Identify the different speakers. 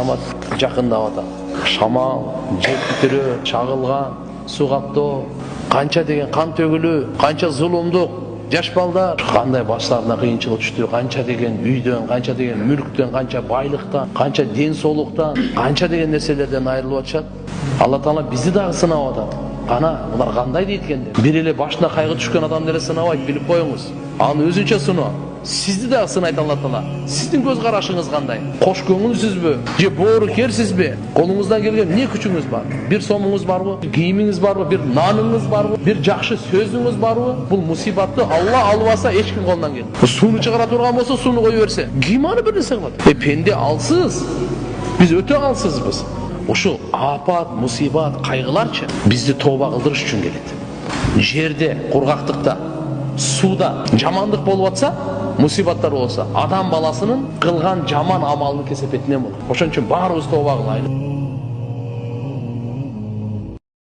Speaker 1: Жақындап атат. Шамал, жер титирөө, чагылган, суу каптоо, канча деген кан төгүлүү, канча зулумдук, жаш балдар кандай баштарына кыйынчылык түштү, канча деген үйдөн, канча деген мүлктөн, канча байлыктан, канча ден соолуктан, канча деген нерселерден айрылып атышат. Алла Таала бизди дагы сынап атат. Кана, булар кандай дейт экен? Бир эле башына кайгы түшкөн адамды эле сынабайт, билип коюңуз. Аны өзүнчө сыноо. Сизди дагы сынайт Алла Таала. Сиздин көз карашыңыз кандай? Кош көңүлсүзбү? Же боору керсизби? Колуңуздан келген эмне күчүңүз бар? Бир сомуңуз барбы? Кийимиңиз барбы? Бир наныңыз барбы? Бир жакшы сөзүңүз барбы? Бул мусибатты Алла албаса эч ким колунан келбейт. Сууну чыгара турган болсо сууну кое берсе, ким аны бир нерсе кылат? Пенде алсыз. Биз өтө алсызбыз. Ушул апат, мусибат, кайгыларчы бизди тооба кылдырыш үчүн келет. Жерде, кургактыкта, сууда жамандык болуп атса, мусибаттар болса, адам баласынын кылган жаман амалынын кесепетинен болот. Ошон үчүн баарыбыз тооба кылайлы.